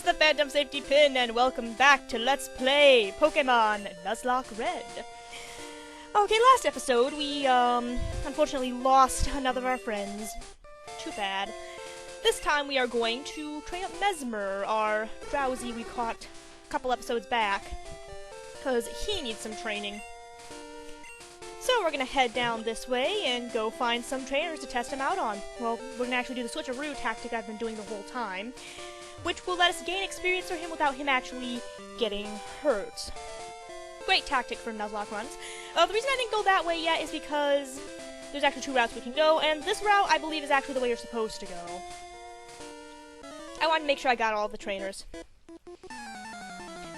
the Phantom Safety Pin, and welcome back to Let's Play Pokemon Nuzlocke Red. Okay, last episode, we, unfortunately lost another of our friends. Too bad. This time we are going to train up Mesmer, our Drowsy we caught a couple episodes back, because he needs some training. So we're gonna head down this way and go find some trainers to test him out on. Well, we're gonna actually do the switcheroo tactic I've been doing the whole time, which will let us gain experience for him without him actually getting hurt. Great tactic for Nuzlocke runs. The reason I didn't go that way yet is because there's actually two routes we can go, and this route, I believe, is actually the way you're supposed to go. I wanted to make sure I got all of the trainers.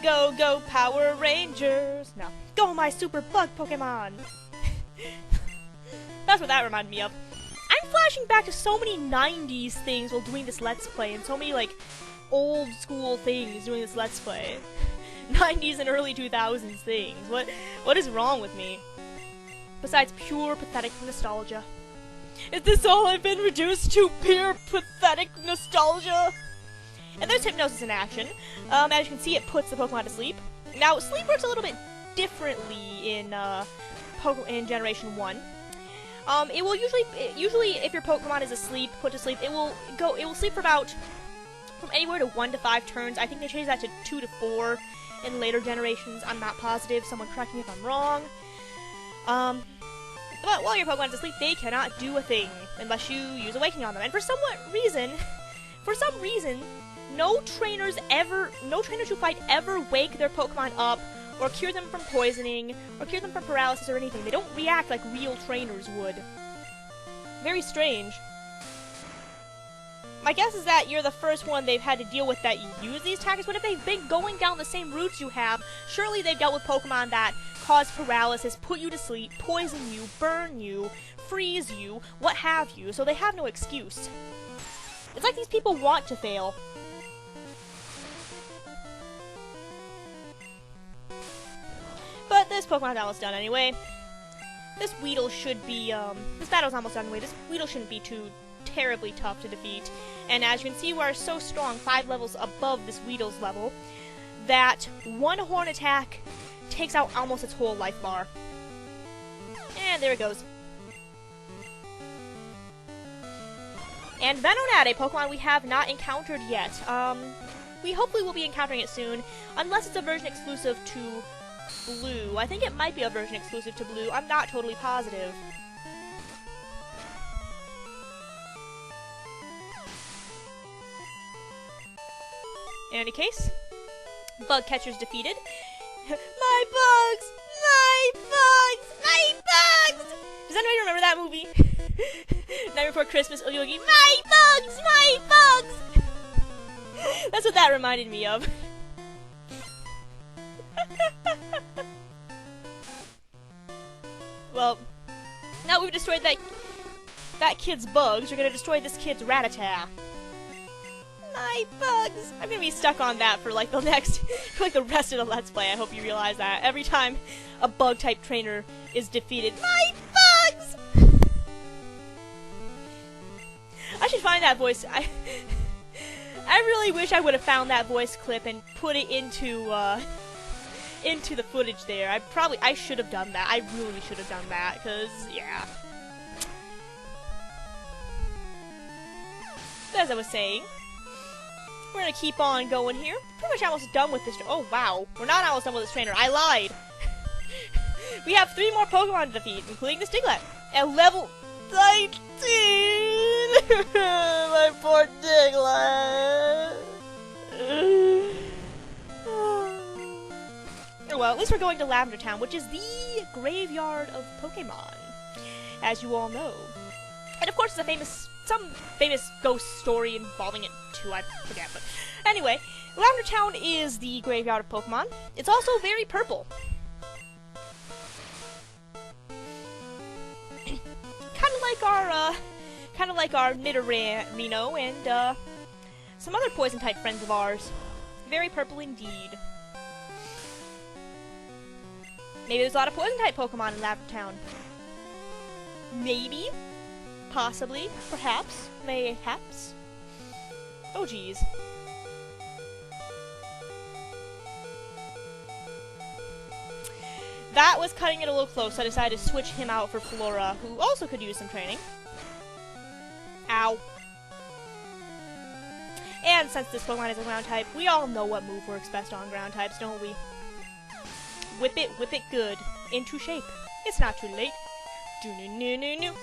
Go, go, Power Rangers! No. Go, my super bug Pokemon! That's what that reminded me of. I'm flashing back to so many 90s things while doing this Let's Play, and so many, like, old school things doing this Let's Play. 90s and early 2000s things. What is wrong with me? Besides pure pathetic nostalgia. Is this all I've been reduced to? Pure pathetic nostalgia? And there's Hypnosis in action. As you can see, it puts the Pokemon to sleep. Now, sleep works a little bit differently in Generation 1. It will usually if your Pokemon is asleep, put to sleep, it will sleep for about from anywhere to 1 to 5 turns. I think they changed that to 2 to 4 in later generations. I'm not positive. Someone correct me if I'm wrong. But while your Pokemon is asleep, they cannot do a thing unless you use Awakening on them. And for some reason, no trainers who fight ever wake their Pokemon up, or cure them from poisoning, or cure them from paralysis or anything. They don't react like real trainers would. Very strange. My guess is that you're the first one they've had to deal with that use these tactics, but if they've been going down the same routes you have, surely they've dealt with Pokemon that cause paralysis, put you to sleep, poison you, burn you, freeze you, what have you, so they have no excuse. It's like these people want to fail. But this Pokemon's almost done anyway. This Weedle should be, this battle's almost done anyway. This Weedle shouldn't be too terribly tough to defeat. And as you can see, we're so strong, 5 levels above this Weedle's level, that one Horn attack takes out almost its whole life bar. And there it goes. And Venonat, a Pokemon we have not encountered yet. We hopefully will be encountering it soon, unless it's a version exclusive to Blue. I think it might be a version exclusive to Blue. I'm not totally positive. In any case, Bug Catcher's defeated. My bugs! My bugs! My bugs! Does anybody remember that movie? Night Before Christmas, Oogie Oogie. My bugs! My bugs! That's what that reminded me of. Well, now we've destroyed that kid's bugs, we're gonna destroy this kid's Rattata. My bugs! I'm gonna be stuck on that for like the rest of the Let's Play. I hope you realize that. Every time a bug-type trainer is defeated, my bugs! I should find that voice. I really wish I would have found that voice clip and put it into the footage there. I should have done that. I really should have done that, because, yeah. But as I was saying, we're gonna keep on going here. Pretty much almost done with this. Oh, wow. We're not almost done with this trainer. I lied. We have 3 more Pokemon to defeat, including this Diglett. At level 19! My poor Diglett! Well, at least we're going to Lavender Town, which is the graveyard of Pokemon, as you all know. And of course, it's some famous ghost story involving it too, I forget, but anyway, Lavender Town is the graveyard of Pokemon. It's also very purple. Kinda like our Nidorino and, some other poison-type friends of ours. Very purple indeed. Maybe there's a lot of poison-type Pokemon in Lavender Town. Maybe. Possibly. Perhaps. Mayhaps. Oh, geez. that was cutting it a little close, so I decided to switch him out for Flora, who also could use some training. Ow. And since this Pokemon is a ground type, we all know what move works best on ground types, don't we? Whip it good. Into shape. It's not too late. Do-no-no-no-no.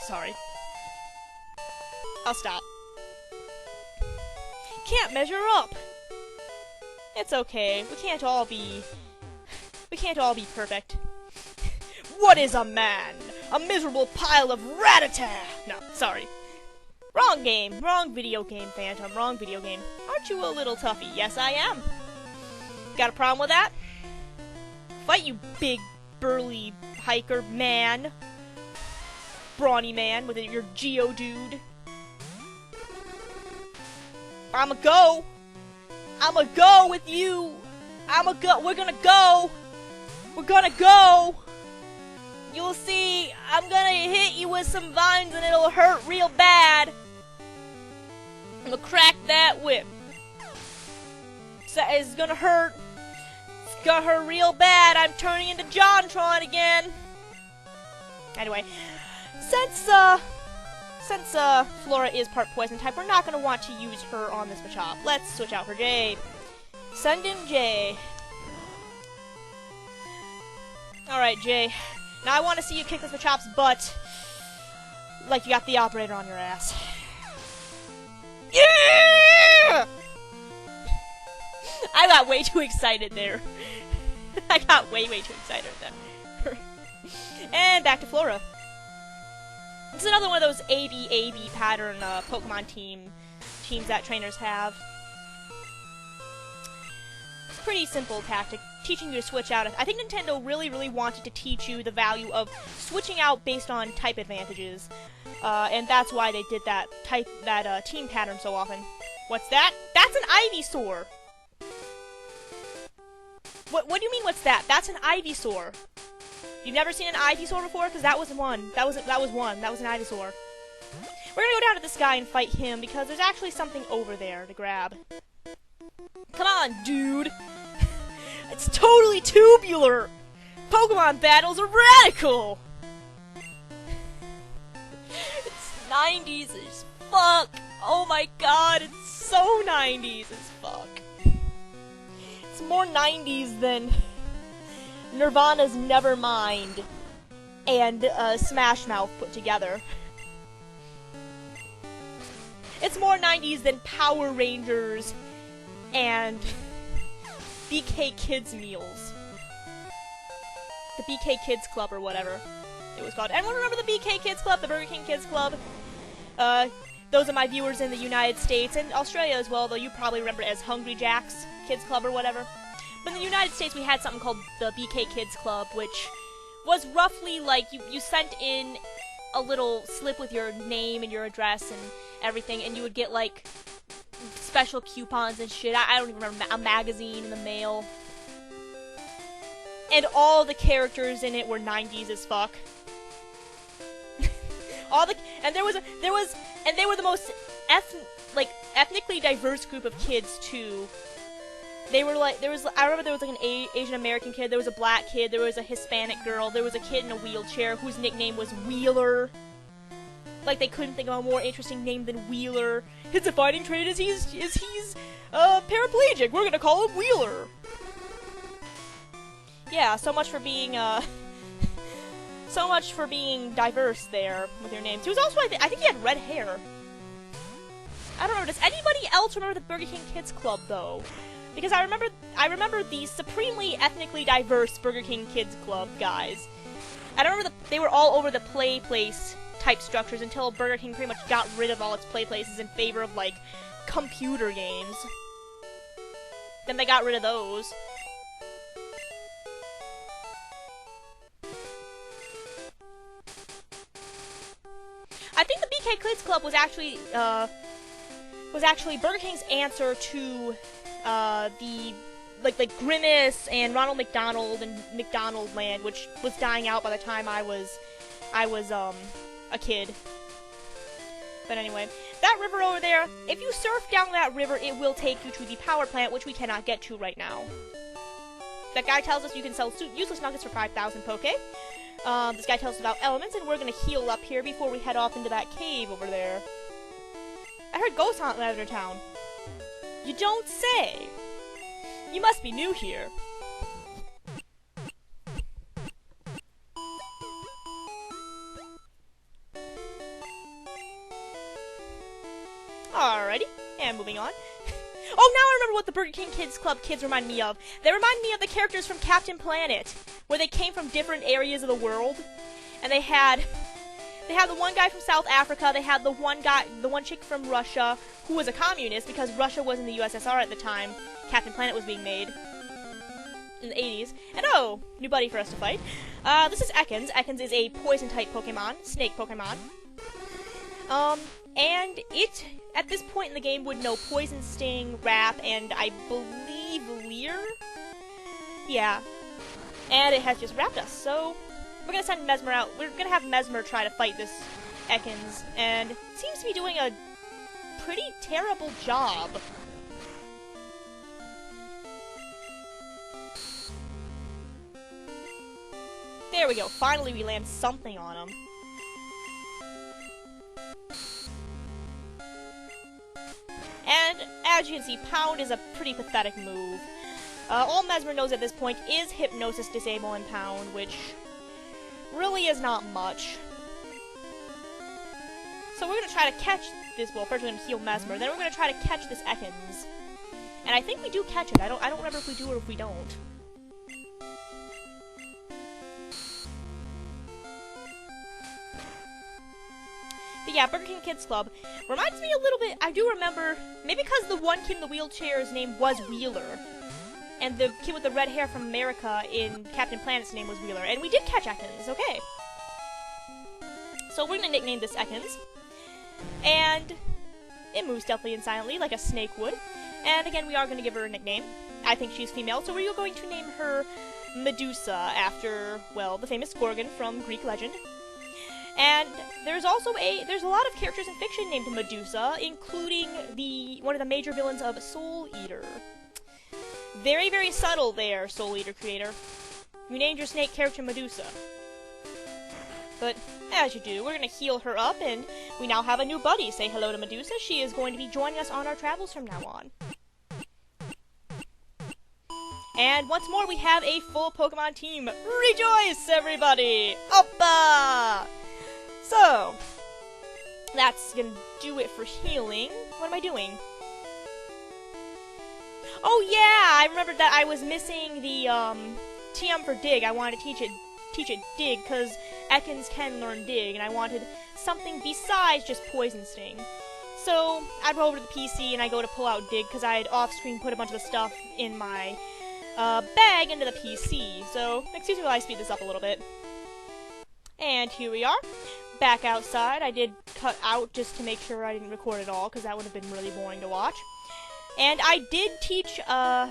Sorry. I'll stop. Can't measure up! It's okay. We can't all be perfect. What is a man? A miserable pile of rat-a-tat! No, sorry. Wrong game. Wrong video game, Phantom. Wrong video game. Aren't you a little toughy? Yes, I am. Got a problem with that? Fight, you big, burly hiker man. Brawny man with your Geodude. I'ma go with you. We're gonna go. We're gonna go. You'll see. I'm gonna hit you with some vines and it'll hurt real bad. I'm gonna crack that whip. It's gonna hurt. It's gonna hurt real bad. I'm turning into JonTron again. Anyway, since Flora is part poison type, we're not gonna want to use her on this Machop. Let's switch out for Jay. Send in Jay. Alright, Jay. Now I want to see you kick this Machop's butt like you got the operator on your ass. Yeah! I got way too excited there. I got way too excited there. And back to Flora. This is another one of those A-B pattern Pokemon teams that trainers have. It's a pretty simple tactic, teaching you to switch out. I think Nintendo really wanted to teach you the value of switching out based on type advantages, and that's why they did that team pattern so often. What's that? That's an Ivysaur. What do you mean? What's that? That's an Ivysaur. You've never seen an Ivysaur before? Because that was one. That was one. That was an Ivysaur. We're gonna go down to this guy and fight him because there's actually something over there to grab. Come on, dude. It's totally tubular. Pokemon battles are radical. It's 90s as fuck. Oh my god, it's so 90s as fuck. It's more 90s than Nirvana's Nevermind and Smash Mouth put together. It's more 90s than Power Rangers and BK Kids Meals. The BK Kids Club or whatever it was called. Anyone remember the BK Kids Club? The Burger King Kids Club? Those are my viewers in the United States and Australia as well, though you probably remember it as Hungry Jack's Kids Club or whatever. But in the United States, we had something called the BK Kids Club, which was roughly like you sent in a little slip with your name and your address and everything, and you would get, like, special coupons and shit. I don't even remember, a magazine in the mail. And all the characters in it were 90s as fuck. And they were the most ethnically diverse group of kids, too. They were like, I remember there was like an Asian American kid, there was a black kid, there was a Hispanic girl, there was a kid in a wheelchair whose nickname was Wheeler. Like, they couldn't think of a more interesting name than Wheeler. His defining trait is he's paraplegic. We're gonna call him Wheeler. Yeah, so much for being diverse there with your names. He was also, I think he had red hair. I don't know. Does anybody else remember the Burger King Kids Club though? Because I remember the supremely ethnically diverse Burger King Kids Club guys. I don't remember they were all over the play place type structures until Burger King pretty much got rid of all its play places in favor of, like, computer games. Then they got rid of those. I think the BK Kids Club was actually Burger King's answer to the Grimace and Ronald McDonald and McDonald Land, which was dying out by the time I was a kid. But anyway, that river over there, if you surf down that river, it will take you to the power plant, which we cannot get to right now. that guy tells us you can sell useless nuggets for 5,000 poke. This guy tells us about elements, and we're gonna heal up here before we head off into that cave over there. I heard ghosts haunt Lavender Town. You don't say! You must be new here. Alrighty, and moving on. Oh, now I remember what the Burger King Kids Club kids remind me of. They remind me of the characters from Captain Planet, where they came from different areas of the world, and they had the one guy from South Africa, they had the one chick from Russia, who was a communist because Russia was in the USSR at the time Captain Planet was being made in the 80s. And oh, new buddy for us to fight. This is Ekans. Ekans is a poison-type Pokemon, snake Pokemon. And it, at this point in the game, would know Poison, Sting, Wrap, and I believe Leer? Yeah. And it has just wrapped us, so we're gonna send Mesmer out. We're gonna have Mesmer try to fight this Ekans, and it seems to be doing a pretty terrible job. There we go, finally we land something on him. And, as you can see, Pound is a pretty pathetic move. All Mesmer knows at this point is Hypnosis, Disable, and Pound, which really is not much. So we're going to try to catch this, well, first we're going to heal Mesmer, then we're going to try to catch this Ekans. And I think we do catch it. I don't remember if we do or if we don't. But yeah, Burger King Kids Club reminds me a little bit, I do remember, maybe because the one kid in the wheelchair's name was Wheeler, and the kid with the red hair from America in Captain Planet's name was Wheeler, and we did catch Ekans, okay. So we're gonna nickname this Ekans, and it moves stealthily and silently like a snake would, and again we are gonna give her a nickname. I think she's female, so we are going to name her Medusa after, well, the famous Gorgon from Greek legend. And there's a lot of characters in fiction named Medusa, including one of the major villains of Soul Eater. Very, very subtle there, Soul Eater creator. You named your snake character Medusa. But, as you do, we're gonna heal her up, and we now have a new buddy. Say hello to Medusa. She is going to be joining us on our travels from now on. And once more, we have a full Pokemon team. Rejoice, everybody! Oppa! So, that's gonna do it for healing. What am I doing? Oh yeah, I remembered that I was missing the TM for Dig. I wanted to teach it Dig, because Ekans can learn Dig, and I wanted something besides just Poison Sting. So, I go over to the PC and I go to pull out Dig, because I had off-screen put a bunch of the stuff in my bag into the PC. So, excuse me while I speed this up a little bit. And here we are. Back outside. I did cut out just to make sure I didn't record it all, because that would have been really boring to watch. And I did teach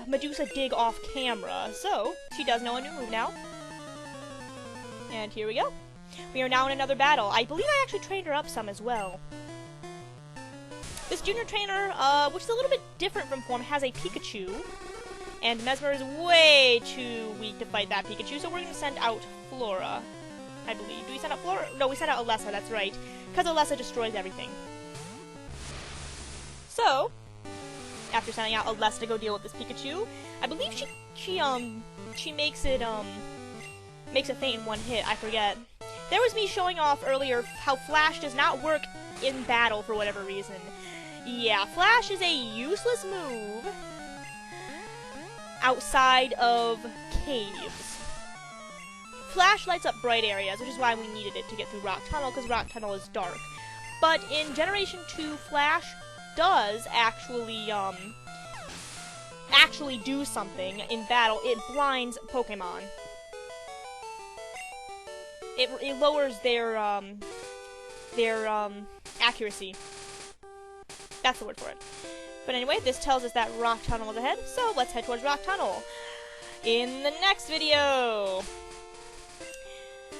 Medusa Dig off camera, so she does know a new move now. And here we go. We are now in another battle. I believe I actually trained her up some as well. This junior trainer, which is a little bit different from form, has a Pikachu. And Mesmer is way too weak to fight that Pikachu, so we're going to send out Flora. I believe. Do we send out Flora? No, we send out Alessa, that's right. Because Alessa destroys everything. So, after sending out Alessa to go deal with this Pikachu, I believe she makes it a feint in one hit, I forget. There was me showing off earlier how Flash does not work in battle for whatever reason. Yeah, Flash is a useless move outside of caves. Flash lights up bright areas, which is why we needed it to get through Rock Tunnel, because Rock Tunnel is dark. But in Generation 2, Flash does actually do something in battle. It blinds Pokemon. It lowers their accuracy. That's the word for it. But anyway, this tells us that Rock Tunnel is ahead, so let's head towards Rock Tunnel in the next video.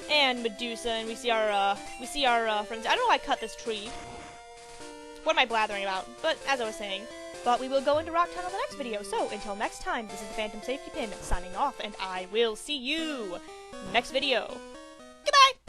And Medusa, and we see our friends. I don't know why I cut this tree. What am I blathering about? But, as I was saying, But we will go into Rock Tunnel the next video, so until next time, this is the Phantom Safety Pin signing off, and I will see you next video. Goodbye!